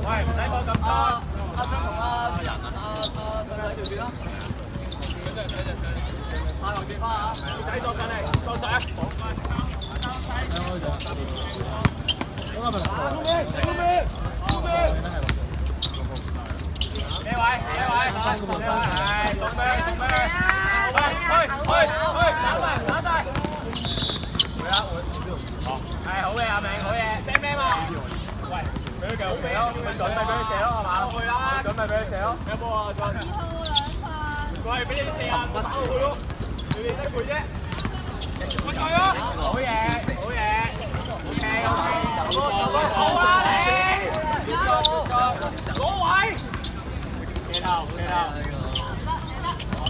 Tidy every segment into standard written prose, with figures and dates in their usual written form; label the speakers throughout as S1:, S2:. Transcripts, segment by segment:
S1: 喂，唔使講咁多。阿張同阿人兩條線啦。下頭轉翻啊！仔坐上嚟，坐上。咩位？咩位？係，做咩？去，打大。係好嘢，阿明，好嘢，聲咩嘛？喂，俾佢繼續射咯，佢準備俾佢射咯，係嘛？去啦，準備俾佢射咯。有冇啊？再。過嚟俾你射啊！打到佢咯，你哋得佢啫。我再咯。好嘢。OK，好啊你。攞位。企頭。邊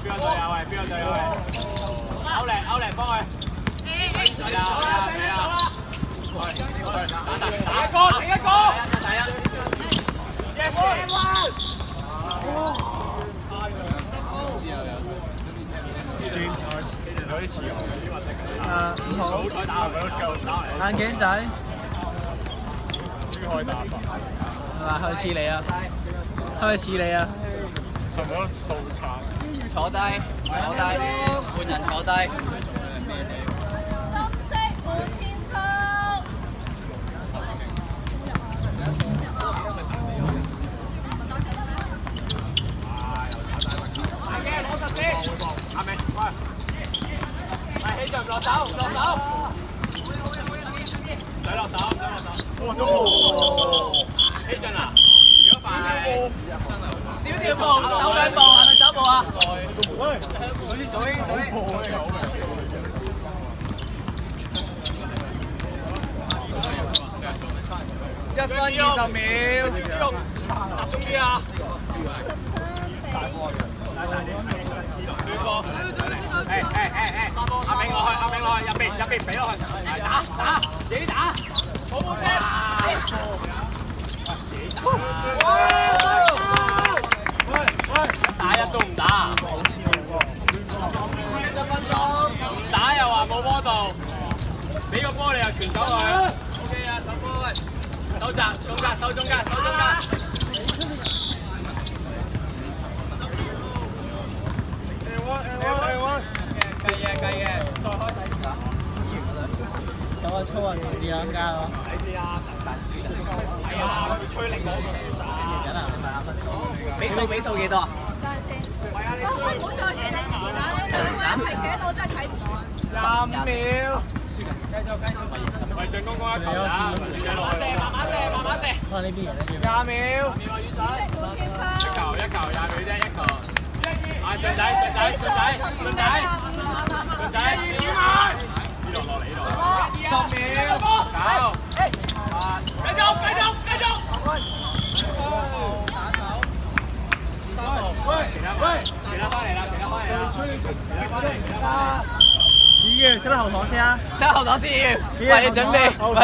S1: 個隊啊？喂，邊個隊啊？喂，歐力幫佢。係啊！打一個！耶！有啲似5號。好彩打佢都繼續打嚟。眼鏡仔。邊可以打法？係咪似你啊？係咪似你啊？係咪都倒慘？坐低，換人坐低。阿明，喂，係起腳落手，唔使落手。起腳啊！如果快少條步，走兩步，係咪走步啊？喂，左邊。1分20秒，集中啲啊！阿明落去，入邊俾落去，打，自己打，好波啫！打一都唔打，唔打又話冇波度，俾個波你又傳走佢。OK 啊，手波，手閘，中間。計嘅，再開底線啦。咁啊，粗啊，遲啲兩間咯。底線啊，係啊，吹力嗰個。比數幾多啊？等陣先。唔好再寫零時間啦，兩個一齊寫到真係睇唔到啊。3秒。繼續。為進攻一球打，慢慢射。哇！呢邊人20秒。一球20秒啫，一球。啊，俊仔，進仔，呢度落嚟呢度，10秒，9，繼續，其他翻嚟啦，2月升後堂先啊，升後堂先要，為你準備，後堂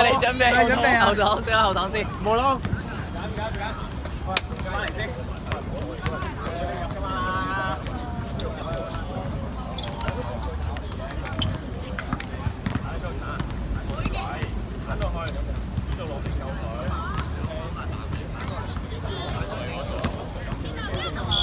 S1: 升後堂先，冇咯，翻嚟先。等到去，呢度落邊有台。